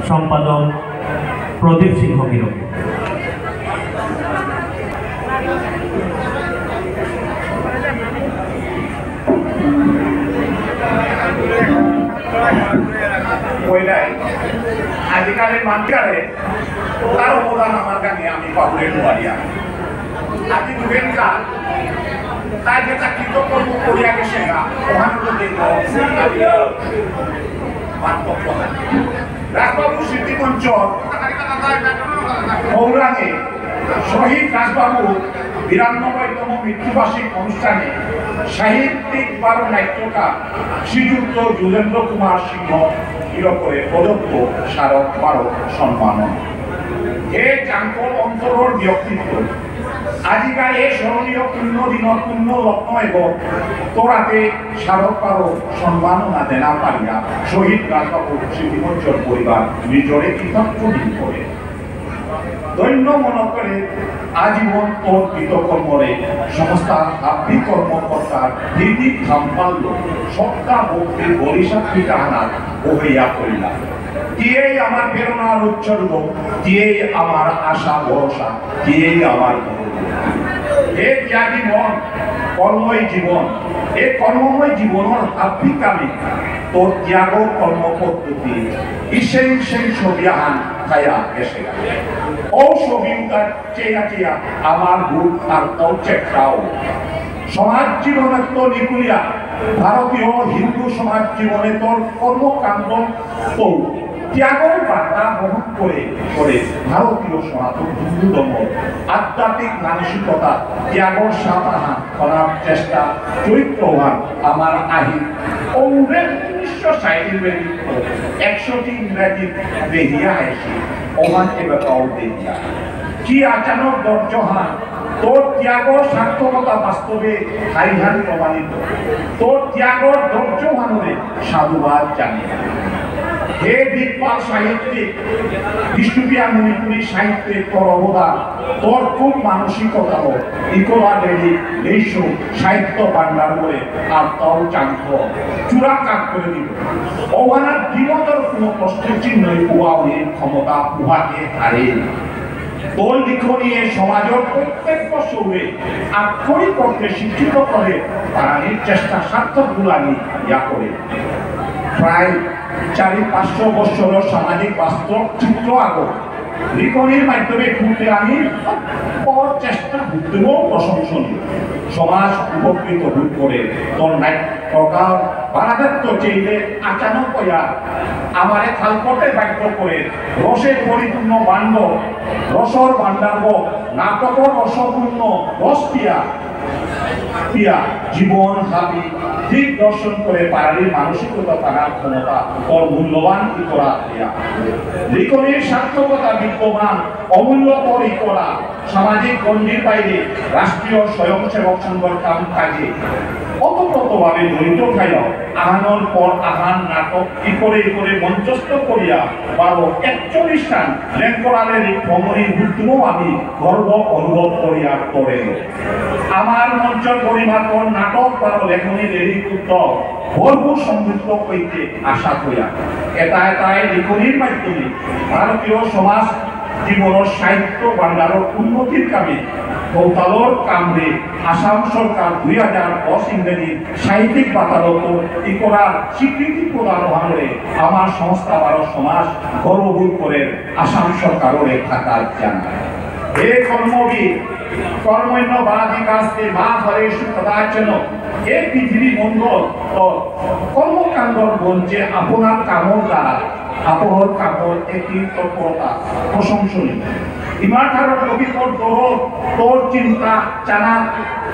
সম্পাদক প্রদীপ সিংহ বিরোধী। আজিকালি মানুষে তার অবদান আমার কাছে আমি পাবুরে নোয়ারিয়া আজি দুবেনকা তাই যেটা কৃতকর্ম করিয়া গেছে না রাজবাবু স্মৃতিমঞ্চ মৌরাঙে শহীদ রাজবাবু ৯২তম মৃত্যুবার্ষিক অনুষ্ঠানে সাহিত্যিক বারো নাট্যকার শ্রীযুক্ত যুগেন্দ্র কুমার সিংহ করে প্রদত্ত স্মারক বারক সম্মাননা হে জাঙ্কর অন্তরর ব্যক্তিত্ব আজিকা এই স্মরণীয় পূর্ণ দিন পূর্ণ রত্ন এবং তোরাতে স্মারক বারক সম্মাননা দেনা পারিয়া শহীদ রাজবাবু স্মৃতিমঞ্চর পরিবার নিজরে কৃতজ্ঞ দিন করে দৈন্য মনে করে আজীবন তোর কৃতকর্মরে সংস্থার আব্দিক কর্মকর্তার নীতি সাম্পাল্য সত্তা ভক্তির বরিসাক্ষী কাহানার বহইয়া পড়িলা দিয়েই আমার প্রেরণার উৎসর্গ দিয়েই আমার আশা ভরসা দিয়েই আমার হে ত্যাগী মন কর্মই জীবন এই কর্মময় জীবনের আব্দিক কামে তোর ত্যাগ কর্ম পদ্ধতি ইসেন সেই ছবিয়াহান খায়া এসে ও ছবিটা চেয়া চেয়া আমার বুক আর কলচেকটাও সমাজ জীবনের তো নিকুলিয়া ভারতীয় হিন্দু সমাজ জীবনে তোর কর্মকাণ্ড তো ত্যাগর বার্তা বহন করে করে ভারতীয় সনাতন হিন্দু ধর্ম আধ্যাত্মিক মানসিকতা ত্যাগর সাধারণ করার চেষ্টা চরিত্রবান আমার আহি অমূল্যের ১৯৬০ ইংরেজি দেহিয়া আইসি ওমান এবার দেহিয়া কি আচানক দর্জহান তোর ত্যাগর সার্থকতা বাস্তবে হারিহান প্রমাণিত তোর ত্যাগর দর্জহানরে সাধুবাদ জানিয়ে হে দিকপাল সাহিত্যিক বিষ্ণুপ্রিয়া মণিপুরী সাহিত্যের তোর অবদান তোর খুব মানসিকতাও ইকোলা ডেলি লেইশো সাহিত্য ভান্ডার করে আর তল চাঙ্ক চূড়া কাক করে দিল ওহানার বিমতর কোনো প্রশ্নের চিহ্নই উহাওয়ের ক্ষমতা উহাকে হারে তোর লিখনিয়ে সমাজের প্রত্যেক বছরে আক্ষরিক অর্থে শিক্ষিত করে বাড়ানোর চেষ্টা সার্থক গুলানি ইয়া করে প্রায় ৪৫০০ বছরের সামাজিক বাস্তব চিত্র আগত লিখনির মাধ্যমে খুঁজে আনি পর চেষ্টা ভুক্তেও প্রশংসনীয় সমাজ উপকৃত বোধ করে তোর নাট্যকার বারাদত্ত চেইলে আচানক হইয়া আমারে খালপটে বাক্য করে রসে পরিপূর্ণ বাণ্ড রসর ভাণ্ডার্ব নাটকর রসপূর্ণ রস পিয়া জীবন হাবি দিক দর্শন করে পারারির মানসিকতা পারার ক্ষমতা তোর মূল্যবান ইকরা লিখনির সার্থকতা বিদ্যমান অমূল্য তোর ইকরা সামাজিক গণ্ডির বাইরে রাষ্ট্রীয় স্বয়ংসেবক সংঘর কাম কাজে অতপ্রতভাবে জড়িত খাইল আহানোর পর আহান নাটক ইকরে মঞ্চস্থ করিয়া ৪১ রান লেঙ্করালের ভ্রমণীর বুদ্ধও আমি গর্ব অনুভব করিয়া করে আমার মঞ্চ পরিমাপন নাটক বা লেখনী লেরি উত্তর ভরপুর সমৃদ্ধ হইতে আশা করিয়া এটাই লিখনির মাধ্যমে ভারতীয় সমাজ জীবনের সাহিত্য ভাণ্ডারের উন্নতির কামে কৌতালর কামরে আসাম সরকার ২০১০ ইংরেজি সাহিত্যিক বাতালত ইকরার স্বীকৃতি প্রদান হলে আমার সংস্থা ভারত সমাজ গর্ববোধ করে আসাম সরকারের থাকার জানায় হে কর্মবীর কর্মণ্য বাদি কাস্তে মা ফলেষু কদাচন এই পৃথিবী মণ্ডল ও কর্মকাণ্ডর মঞ্চে আপনার কামর দ্বারা আপনার কামর একটি তৎপরতা প্রশংসনীয় ইমার ঠারত লবিকর তোর চিন্তা চানা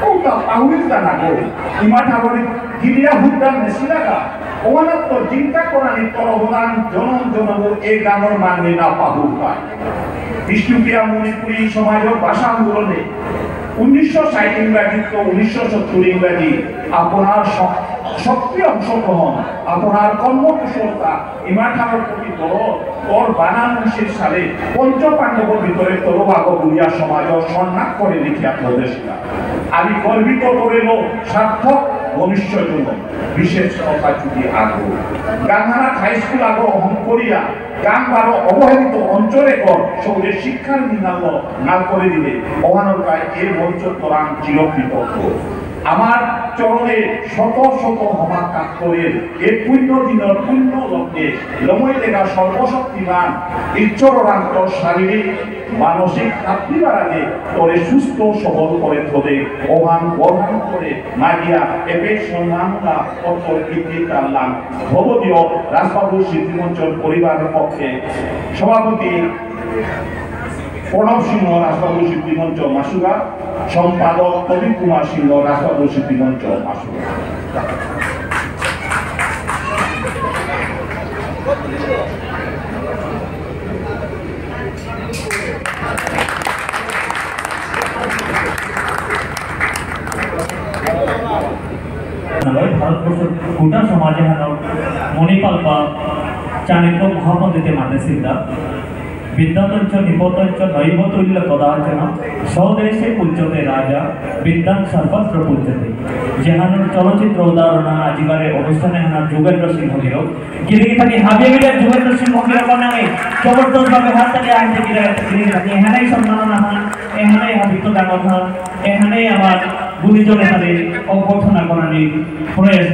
ওটা পাহুরিত জানা গো ইমার ঠারত গিরিয়া হুদ্দান নেছিলাগা ওনার তো চিন্তা করানি তোর অবদান জনম এই গানের মানে না পাহুর পায় বিষ্ণুপ্রিয়া মণিপুরী সমাজের ভাষা আন্দোলনে ১৯৬০ ইংরাজি তো ১৯৭০ ইংরাজি আপনার সক্রিয় অংশগ্রহণ আপনার কর্মকুশলতা ইমাঠার প্রতি তোর বানানুষের সালে পঞ্চপাণ্ডবর ভিতরে তরবাগ বুড়িয়া সমাজ সম্মান করে লিখিয়া প্রদেশিলা আমি গর্বিত করিল সার্থক ভবিষ্যৎ বিশেষ কথা যদি আগো গাংহারা হাই স্কুল আগো অহম করিয়া গাং বারো অবহেলিত অঞ্চলে কর সৌরে শিক্ষার নিনাল না করে দিলে অহানকায় এই মঞ্চ তোরাং চিরকৃতজ্ঞ আমার চরণে শত শত হমা কাত্তরের এই পুণ্য দিনের পুণ্য লগ্নে লময় লেগা সর্বশক্তিমান ঈশ্বরান্ত শারীরিক মানসিক আত্মীয়ারাকে তোরে সুস্থ সবল করে তোলে অভান বর্ধন করে মাগিয়া এবে সম্মাননা অর্থর কীর্তি টানলাম ভবদীয় রাজবাবু স্মৃতিমঞ্চল পরিবারের পক্ষে সভাপতি প্রণব সিংহ রাজবাবু স্মৃতিমঞ্চ মাসুরা সম্পাদক প্রদীপ কুমার সিংহ রাজবাবু স্মৃতিমঞ্চ মাসুরা ভারতবর্ষের গোটা সমাজে মণিপাল বা চাণক্য মহাপন্ডিতে মানসিকরা বিদ্যাতঞ্চ নিপতঞ্চ নৈবতুল্য কদাচন স্বদেশে পূজ্যতে রাজা বিদ্যাং সর্বত্র পূজ্যতে যেহানোর চলচ্চিত্র উদাহরণ আজিবারে অনুষ্ঠানে হানার যোগেন্দ্র সিংহ গিরক গিরিগি থাকি হাবিবিলের যোগেন্দ্র সিংহ গিরক নামে জবরদস্ত ভাবে হাত তাকে আনতে গিরিগি থাকি এখানেই সম্মাননা হান এখানেই হাবিত ডাঙর হান এখানেই আমার গুণীজনে তাদের অভ্যর্থনা করানি প্রয়াস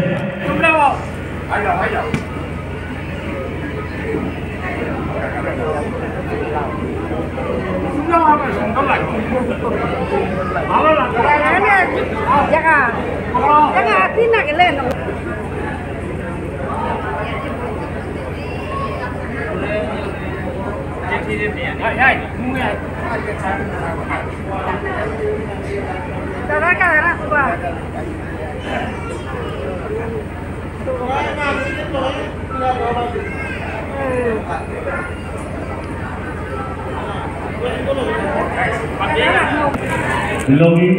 লগি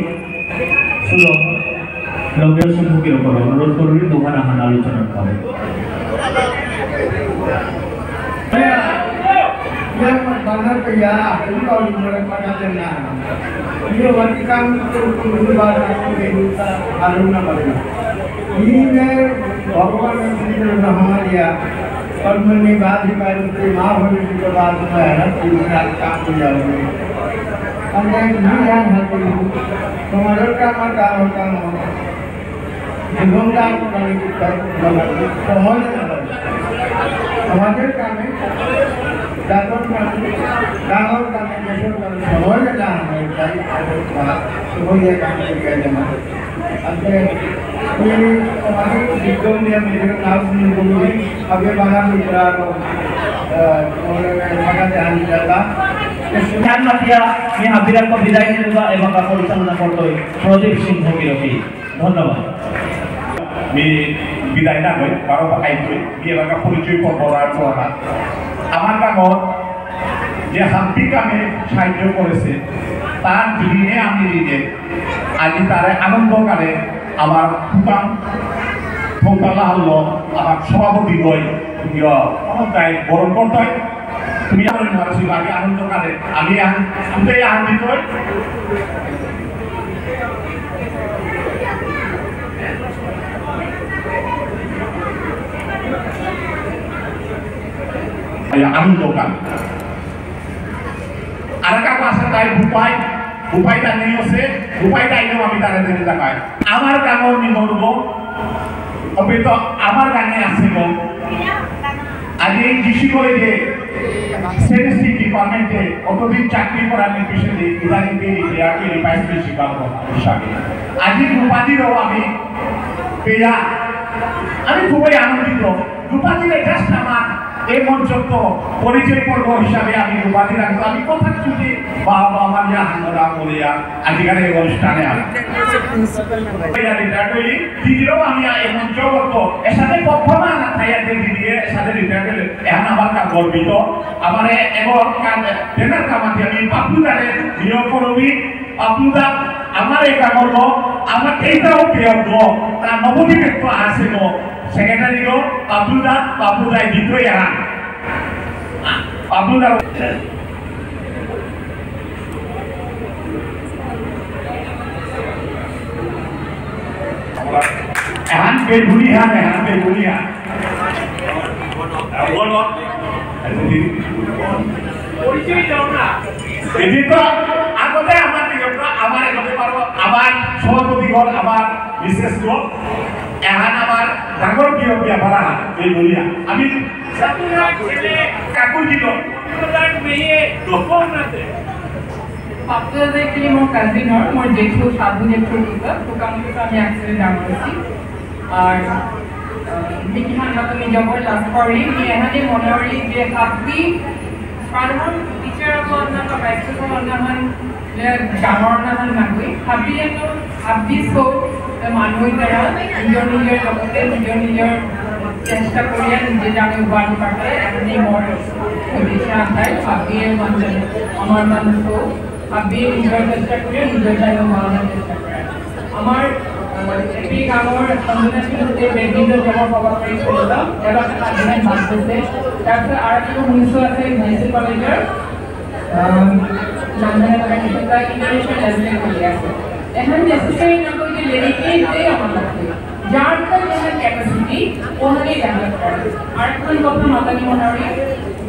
সুলভ লগের সম্মুখের উপর অনুরোধ করবি দোকান আহান আলোচনা করে yang banget ya itu kalau mereka kata nah dia wanita itu keluar dari duta alumna baru ini भगवान ने हमारिया और मैंने बात ही कर दी मां होने के बाद मैं है तीन रात काम हो जाऊंगी अंदर नहीं जान हती तुम्हारे का मत होता हो जीवनदान करने की समझ हमारे काम में दादर का दादर का नेशनल का समझ ना है तो वो ये काम किया जाना अंदर ये हमारे दिग्गज ने मेरे नाम नहीं बोली अभी बाहर निकला तो उन्होंने ध्यान दिया ध्यान रखिया मैं हाबिरा को विदाय दूंगा एवं का परिचालना करते हुए प्रदीप सिंह गिरकी धन्यवाद मैं विदाय ना हुई बारो पकाई हुई ये वाला परिचय पर बोला तो ना আমার গাঁৱত যে শান্তি কামে সাহায্য করেছে তার দিনে আমি দিনে আজি তারে আনন্দকারে আমার দোকান থৌতালা হল আমার সভাপতি গই তাই বরণ করতে তুমি আমার মানসি আগে আনন্দকারে আমি দুটাই আনন্দিত আনন্দকাল আর কাকু আছে তাই উপায় তার নেই আছে উপায় তাইলেও আমি তারা দিতে দেখাই আমার গানের নিবন্ধ অপিত আমার গানে আছে গো আজ এই কৃষি কলেজে স্ট্যাটিস্টিক ডিপার্টমেন্টে অতদিন চাকরি করার নির্বিশেষে ইদানিংতে রিটায়ারকে রিভাইসকে শিখাবো হিসাবে আজি উপাধিরও আমি পেয়া আমি খুবই আনন্দিত উপাধিরে জাস্ট আমার এই মঞ্চত্ব পরিচয় পর্ব হিসাবে আমি উপাধি রাখবো আমি কথা ছুটি বাবা আমার ইয়া হাঙ্গরা বলিয়া আজকের এই অনুষ্ঠানে দিদিরও আমি এই মঞ্চ করতো এর সাথে পক্ষমা না থাইয়াতে দিদিয়ে এর সাথে রিটায়ার এখন আমার কাজ গর্বিত আমার এবার ট্রেনার কামাতে আমি পাপুদারে নিয়োগ করবি পাপুদা আমার এই কামল আমার এইটাও প্রিয় তার নবদ্বীপে তো আছে গো সেক্রেটারি গো পাপুদা দ্বিতীয় ইয়ারা পাপুদা এহান বেগুনিয়া এদিন তো আগতে আমার নিয়মটা আমার এগোতে পারবো আমার সভাপতিগণ আমার বিশেষগণ এহান আমার ডাঙর বিয়া ভাড়া এই বলিয়া আমি কাকুর দিল After that, my cousin or my jethu sadhu jethu juga, tukang itu kami accident damai. और मिकिहान ना तो मैं जब वो लास्ट पढ़ी मैं यहाँ ने मोनोरी जे काफी कारण टीचर को ना तो बैठे को ना हम ले जामर ना हम ना कोई काफी ये तो काफी सो मानवी तरह निजर लोगों निजर चेष्टा करिया निजे जाने उबान पड़ता है अपने मोर उद्देश्य आता है काफी ये मंजर अमर मन को काफी निजर चेष्टा करिया निजर जाने उबान चेष्टा करिया अमर এটি আমার সন্ধান ছিল যে বেগিন জমা পাওয়া হয়েছিল এবার কাজে মানতেছে তারপর আরেকটা মিউজিক আছে মেডিকেল কলেজের লন্ডনে একটা ইন্টারন্যাশনাল লেভেলে করে আছে এখন নেসেসারি না করে লেডিকেটে আমার লাগবে যার কাছে ক্যাপাসিটি ওখানে ডেভেলপ করে আরেকটা কথা মাথায় মনে হয়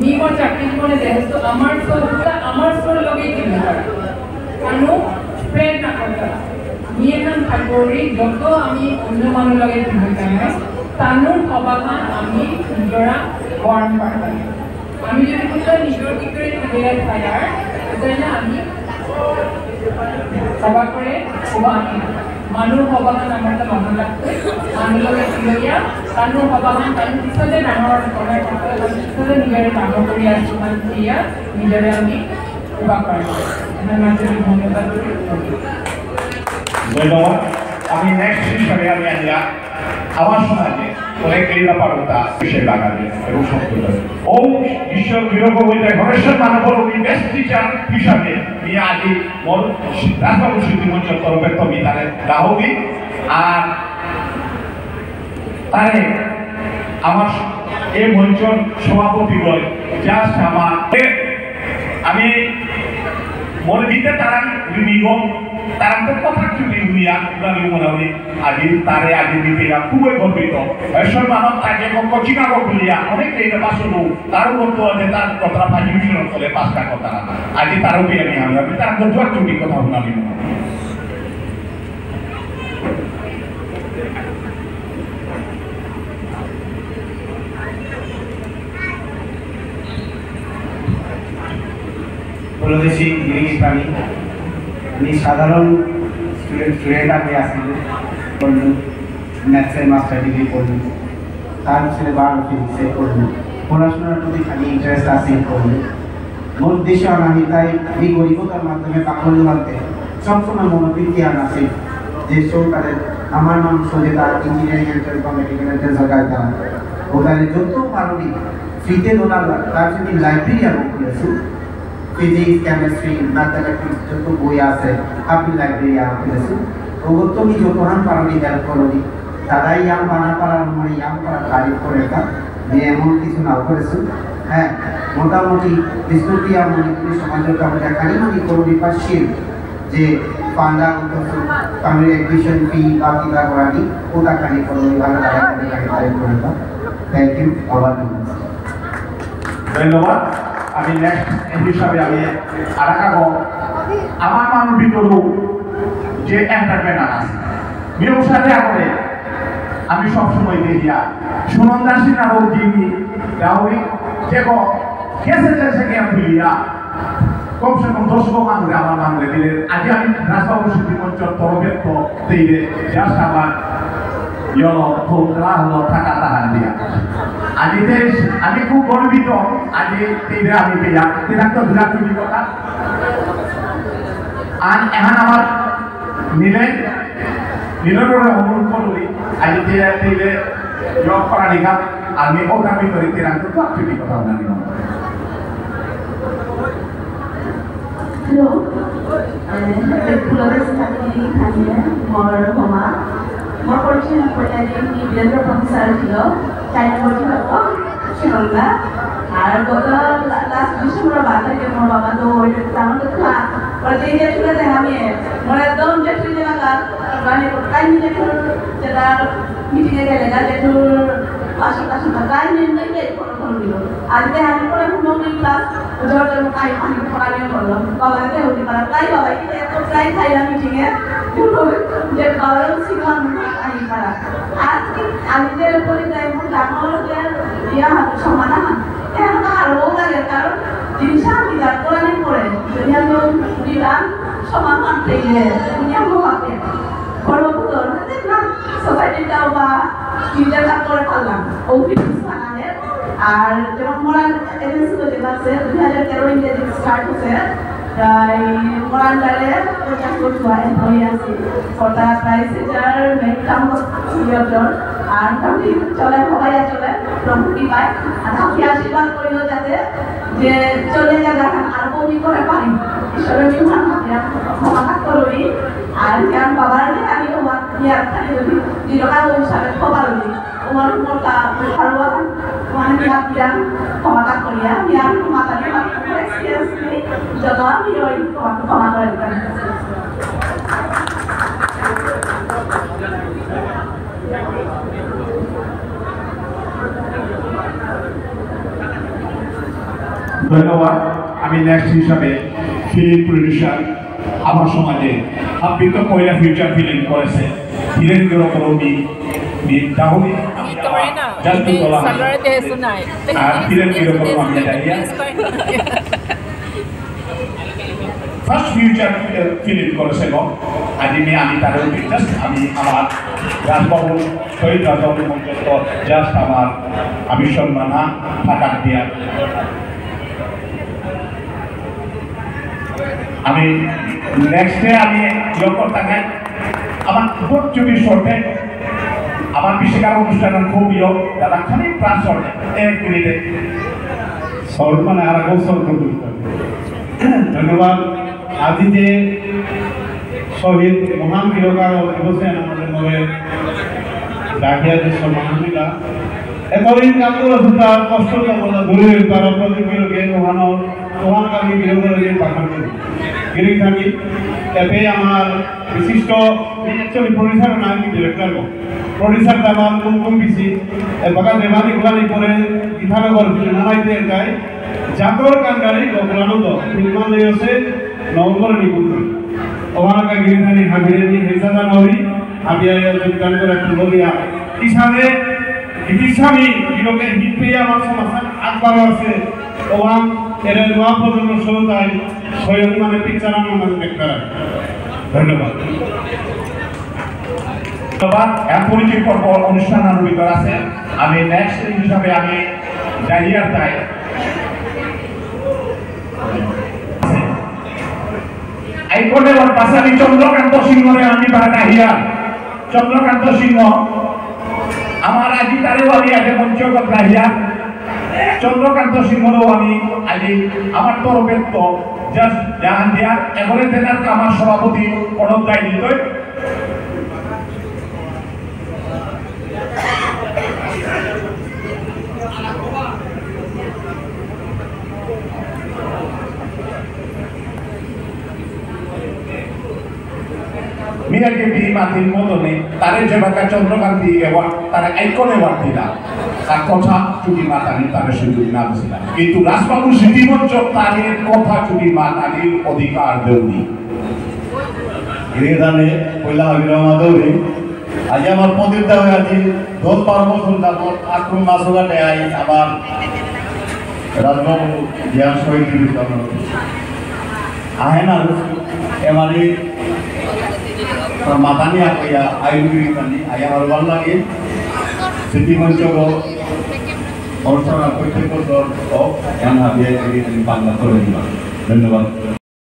নিয়ম চাকরি জীবনে যেহেতু আমার সোর লগে কি করা কারণ স্প্রেড না করতে নিয়েখান থাকবি যত আমি অন্য মানুষ লগে থাকি না তানোর অবাগান আমি নিজরা ওয়ার্ন পারতাম আমি যদি কোথাও নিজের ভিতরে থেকে থাকার তাহলে আমি সবার করে ওবাগান মানুষ অবাগান আমার তো ভালো লাগতো মানুষ লগে লইয়া তানোর অবাগান তার পিছনে ডাঙর করার কথা পিছনে নিজের ডাঙর করিয়া সমান করিয়া নিজেরা আমি ওবা করব আমার মাঝে ধন্যবাদ ধন্যবাদ আমি নেক্সট হিসাবে আমি আনিয়া আমার সমাজে অনেক ক্রীড়া পারতা বিষয় লাগাবে এবং সত্যতা ও ঈশ্বর বিরোধ হইতে ঘরেশ্বর মানবর বেস্ট টিচার হিসাবে নিয়ে আজি মোর রাজবাবু স্মৃতি মঞ্চের তরফে তো আমি তারে দাহবি আর তারে আমার এই মঞ্চর সভাপতি বল জাস্ট আমার আমি মোর দিতে তারা নিগম তারা তো কথা চুরি হইয়া আমি মনে হয় আজি তারে আজি দিতে খুবই গর্বিত ঈশ্বর মানব তাকে চিকাগো বলিয়া অনেক এইটা পাশলো তারও বলতো যে তার কথা ফাঁকি মিশন চলে 5টা কথা আজি তারও বিয়ে আমি তার দুয়া চুরি কথা শুনাবি বলেছি গিরিশ প্রাণী আমি সাধারণ স্টুডেন্ট আমি আসলে পড়লু ম্যাথসের মাস্টার ডিগ্রি পড়লু তার ছেলে বারো ফিজিক্সে পড়লু পড়াশোনার প্রতি খালি ইন্টারেস্ট আছে পড়লু মোর উদ্দেশ্য আমি তাই এই গরিবতার মাধ্যমে কাপড় আনতে সবসময় মনোবৃত্তি আন আছে যে সরকারের আমার নাম সোজে তার ইঞ্জিনিয়ারিং এন্টার বা মেডিকেল এন্টার জায়গায় দেওয়া ওখানে যত পারবি ফ্রিতে দোলা তার যদি লাইব্রেরি আমি খুলেছি फिजिक्स केमिस्ट्री मैथमेटिक्स जो तो बोई आसे अपनी लाइब्रेरी आ खुलेছি ওগো তুমি যত হান পারবি হেল্প করবি দাদাই ইয়াম বানা পারার মানে ইয়াম করা তারিফ করে কা যে এমন কিছু নাও করেছে হ্যাঁ মোটামুটি বিষ্ণুপ্রিয়া মণিপুরি সমাজের কাছে খালি মানে করবি পাশিল যে পান্ডা উত্তর কামের এডমিশন ফি বাকি তা করানি ওটা খালি করবি ভালো দাদা তারিফ করে কা থ্যাংক ইউ আবার ধন্যবাদ আমি নেক্সট হিসাবে আমি আরাকাগো আমার মানুষ ভিতরেও যে এন্টারপ্রেনার আছে ব্যবসাতে করে আমি সবসময় দেখিয়া সুনন্দাসী না হোক জিমি রাউরি দেখো কেসে কেসে গিয়ে ফিরিয়া কমসে কম 10 মানুষ আমার নাম দিলেন আজ আমি রাজবাবু স্মৃতি মঞ্চের তরফে তো দিলে জাস্ট আমার ইয়লো খুব হলো থাকা তাহার দিয়া আজি আমি খুব গর্বিত আজি তিনে আমি পেয়া তিনাক তো বিরাট চুরি কথা আর এখন আমার নীলের অনুরোধ করলি আজি তিনে জব করা লিখা আমি ওটা ভিতরে তিনাক তো চুরি কথা জানি Hello, More fortunate for that he built a professor ছিল China বলছিল শিলংলা আর গত লাস্ট ডিসেম্বর বাতাকে মোর বাবা তো ওই তাহলে তো ক্লাস পরে যে শুনে আমি মোর একদম যেতে লাগা মানে কাই নিয়ে যেটা মিটিংয়ে গেলে না একটু পাশাপাশি তাই নিয়ে ফোন দিল আজকে আমি করে হুমনি ক্লাস জর্জর কাই আমি পড়ানো করলাম বাবাকে হতে পারা তাই বাবা কি এত প্রায় খাইলাম মিটিংয়ে যে বাবার শিখলাম আমি পারা আজকে আমি যে পরিচয় ডাঙরদের ইয়া সমাধান এখন আরও লাগে কারণ জিনিস আমি যার কোরআনে পড়ে যদি আমি দিলাম সমাধান পেয়ে দুনিয়া মহাকে গর্ববোধ দেখলাম সোসাইটিটাও বা চিন্তা করে ফেললাম অফিস বানালে আর যেমন মরান এজেন্সিগুলো যেটা আছে 2013 ইংরেজি স্টার্ট হচ্ছে প্রায় মরান ডালে 50 হয় এমপ্লয়ি আছে ওটা প্রাইস এটার মেকটাম সিওজন আর কামি চলে হবাইয়া চলে প্রমুখী পায় আর আমি আশীর্বাদ করিও যাতে যে চলে যাবে আর বমি করে পারি ঈশ্বরের বিধান ক্ষমা করবি আর জ্ঞান বাবার আমি আমার ইয়ার খালি যদি দীর্ঘকাল হিসাবে খবরলি আমার মোটা ভালোবাসা মানে জ্ঞান ক্ষমা করিয়া জ্ঞান ক্ষমা করে এক্সপিরিয়েন্স নেই যত আমি ওই ক্ষমা করে দিতাম ধন্যবাদ আমি নেক্সট হিসাবে ফিল্ম প্রডিউসার আমার সমাজে আপনি তো পয়লা ফিউচার ফিল্ম করেছে ধীরেন্দ্র কর্মী তাহলে জানতে বলা আর ধীরেন্দ্র কর্মী ফার্স্ট ফিউচার ফিল্ম করেছে আজি আমি তার জাস্ট আমি আমার রাজবাবু শহীদ রাজবাবু মঞ্চস্থ জাস্ট আমি সম্মানা ফাটাক দিয়া আমি নেক্সটে আমি যখন তাকে আমার খুব যদি শর্টে আমার বিশেষকার অনুষ্ঠান খুব দাদা খালি প্রাণ শর্টে 1 মিনিটে শর্ট মানে আর শর্ট ধন্যবাদ আজি যে শহীদ মহান বীরকার দিবসে আমাদের মনে রাখিয়া যে সম্মানিতা এতদিন কাম করা কষ্ট দূরে তারা প্রতিবিরোধে ওহানকামী বিরোধী পাঠান করি গিরি থাকি এতে আমার বিশিষ্ট একচুয়ালি প্রডিউসার না আমি ডিরেক্টর প্রডিউসার আমার কুমকুম বিসি বাগান রেমানি গুলানি করে ইথানগর নামাইতে যায় জাতর কান্ডারি গোকুলানন্দ নির্মাণ হয়েছে নভেম্বর নিকুঞ্জ ওহানকা গিরিধানী হাবিরেনি হেসাদা নবী হাবিয়া যোগদান করে একটু বলিয়া হিসাবে ইতিস্বামী বিলোকে হিট পেয়ে আমার সমাধান আগবারও আছে ওহান এর নয়া প্রজন্ম শ্রোতায় স্বয়ং মানে পিকচার আমাদের দেখতে ধন্যবাদ ধন্যবাদ পরিচয় পর্ব অনুষ্ঠান আরো ভিতর আছে আমি নেক্সট হিসাবে আমি ডাইয়ার তাই আইকনে ওর পাশাপাশি চন্দ্রকান্ত সিংহরে আমি ডাইয়া চন্দ্রকান্ত সিংহ আমার আজি তারে বাড়ি আছে মঞ্চগত ডাইয়া চন্দ্রকান্ত সিংহরও আমি আজি আমার তরফে তো জাস্ট জাহান দিয়া এবারে তেনার আমার সভাপতি প্রণব দায় দিত মিয়াকে বিহি মাতির মতনে তারে যেভাবে চন্দ্রকান্তি এওয়ার্ড তারা আইকন এওয়ার্ড দিলাম তার কথা চুটি মাতানি তারে সুযোগ না দিছিলাম কিন্তু রাজবাবু স্মৃতিমঞ্চ তাদের কথা চুটি মাতানির অধিকার দেউনি গিরিধানে পয়লা অবিরামা দৌড়ি আজ আমার প্রতিজ্ঞা হয়ে আছে 10-12 বছর যাবত আক্রম মাসুঘাটে আই আমার রাজবাবু জ্ঞান শহীদ আহে না এমারি মাতানি আইয়া আয়ুর্বেদিক আইয়া আমার ভালো লাগে স্মৃতিমঞ্চ অনুষ্ঠান প্রত্যেক বছর বাংলা করে দিলাম ধন্যবাদ।